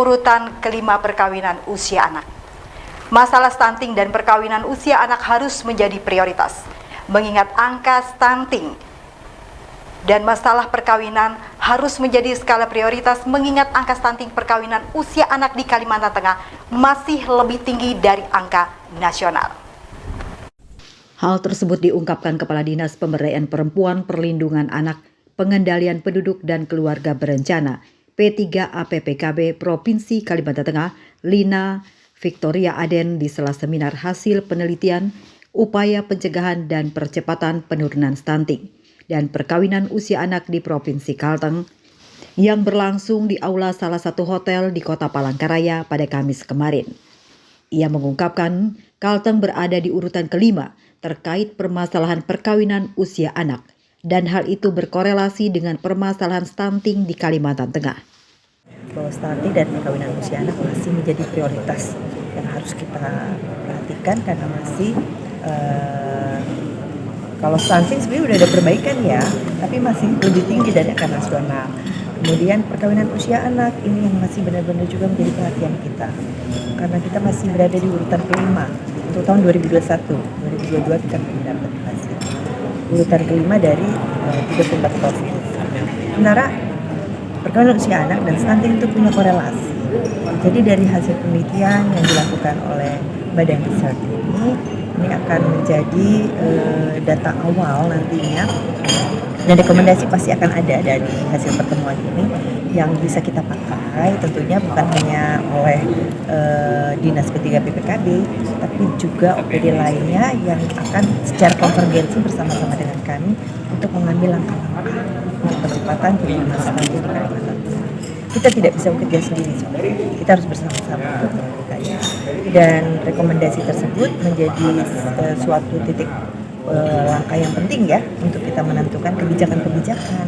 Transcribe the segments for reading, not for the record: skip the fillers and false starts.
urutan kelima perkawinan usia anak. Masalah stunting dan perkawinan usia anak harus menjadi prioritas, mengingat angka stunting dan masalah perkawinan harus menjadi skala prioritas mengingat angka stunting perkawinan usia anak di Kalimantan Tengah masih lebih tinggi dari angka nasional. Hal tersebut diungkapkan Kepala Dinas Pemberdayaan Perempuan, Perlindungan Anak, Pengendalian Penduduk dan Keluarga Berencana P3APPKB Provinsi Kalimantan Tengah, Lina Victoria Aden di sela seminar hasil penelitian upaya pencegahan dan percepatan penurunan stunting dan perkawinan usia anak di Provinsi Kalteng yang berlangsung di aula salah satu hotel di Kota Palangkaraya pada Kamis kemarin. Ia mengungkapkan Kalteng berada di urutan kelima terkait permasalahan perkawinan usia anak dan hal itu berkorelasi dengan permasalahan stunting di Kalimantan Tengah. Bahwa stunting dan perkawinan usia anak masih menjadi prioritas yang harus kita perhatikan karena masih kalau stunting sebenarnya udah ada perbaikan ya, tapi masih lebih tinggi dari angka nasional. Kemudian perkawinan usia anak ini yang masih benar-benar juga menjadi perhatian kita karena kita masih berada di urutan kelima untuk tahun 2021, 2022 kita belum dapat hasil urutan kelima dari 34 provinsi. Sementara perkawinan usia anak dan stunting itu punya korelasi. Jadi dari hasil penelitian yang dilakukan oleh Badan Riset ini akan menjadi data awal nantinya dan rekomendasi pasti akan ada dari hasil pertemuan ini yang bisa kita pakai tentunya bukan hanya oleh Dinas P3PPKB tapi juga OPD lainnya yang akan secara konvergensi bersama-sama dengan kami untuk mengambil langkah-langkah untuk percepatan penurunan stunting di Kalimantan. Kita tidak bisa bekerja sendiri, kita harus bersama-sama untuk melakukannya. Dan rekomendasi tersebut menjadi suatu titik langkah yang penting ya untuk kita menentukan kebijakan-kebijakan.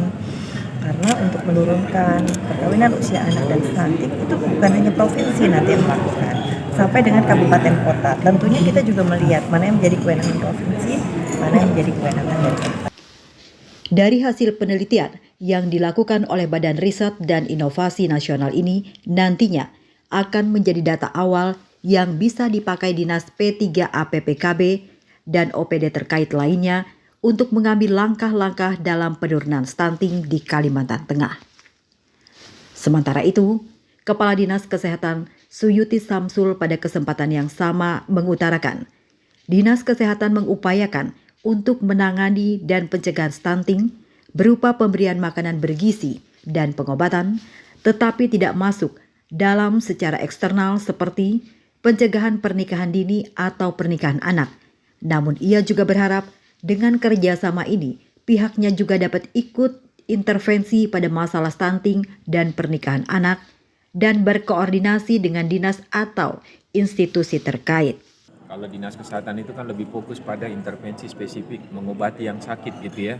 Karena untuk menurunkan perkawinan usia anak dan stunting itu bukan hanya provinsi nanti yang melakukan, sampai dengan kabupaten kota. Tentunya kita juga melihat mana yang menjadi kewenangan provinsi, mana yang menjadi kewenangan dari kabupaten. Dari hasil penelitian yang dilakukan oleh Badan Riset dan Inovasi Nasional ini nantinya akan menjadi data awal yang bisa dipakai Dinas P3APPKB dan OPD terkait lainnya untuk mengambil langkah-langkah dalam penurunan stunting di Kalimantan Tengah. Sementara itu, Kepala Dinas Kesehatan Suyuti Samsul pada kesempatan yang sama mengutarakan, Dinas Kesehatan mengupayakan untuk menangani dan pencegahan stunting berupa pemberian makanan bergizi dan pengobatan, tetapi tidak masuk dalam secara eksternal seperti pencegahan pernikahan dini atau pernikahan anak. Namun ia juga berharap dengan kerjasama ini, pihaknya juga dapat ikut intervensi pada masalah stunting dan pernikahan anak dan berkoordinasi dengan dinas atau institusi terkait. Kalau Dinas Kesehatan itu kan lebih fokus pada intervensi spesifik, mengobati yang sakit gitu ya.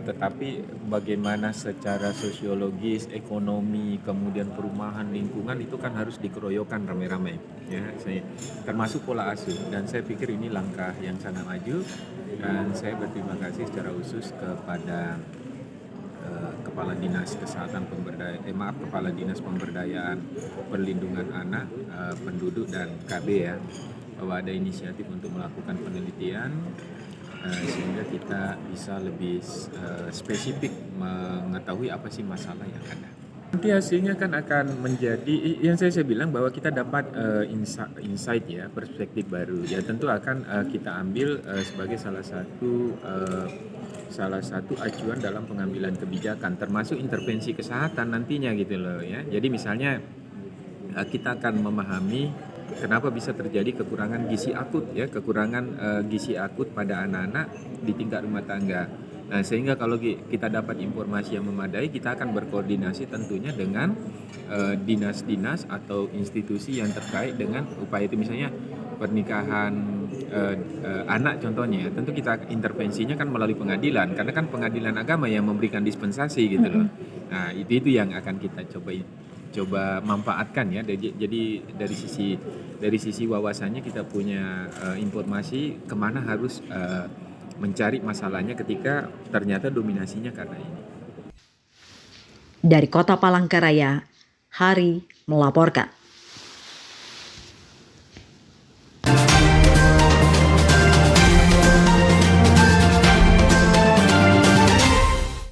Tetapi bagaimana secara sosiologis, ekonomi, kemudian perumahan, lingkungan itu kan harus dikeroyokan rame-rame. Ya, termasuk pola asuh. Dan saya pikir ini langkah yang sangat maju. Dan saya berterima kasih secara khusus kepada Kepala Dinas Kesehatan Kepala Dinas Pemberdayaan Perlindungan Anak, Penduduk dan KB ya, bahwa ada inisiatif untuk melakukan penelitian sehingga kita bisa lebih spesifik mengetahui apa sih masalah yang ada. Nanti hasilnya kan akan menjadi yang saya bilang bahwa kita dapat insight ya, perspektif baru ya, tentu akan kita ambil sebagai salah satu acuan dalam pengambilan kebijakan termasuk intervensi kesehatan nantinya gitu loh ya. Jadi misalnya kita akan memahami kenapa bisa terjadi kekurangan gizi akut ya, gizi akut pada anak-anak di tingkat rumah tangga. Nah, sehingga kalau kita dapat informasi yang memadai, kita akan berkoordinasi tentunya dengan dinas-dinas atau institusi yang terkait dengan upaya itu, misalnya pernikahan anak contohnya. Tentu kita intervensinya kan melalui pengadilan, karena kan pengadilan agama yang memberikan dispensasi gitu loh. Nah, itu yang akan kita coba manfaatkan ya. Jadi dari sisi wawasannya kita punya informasi kemana harus mencari masalahnya ketika ternyata dominasinya karena ini. Dari Kota Palangkaraya, Hari melaporkan.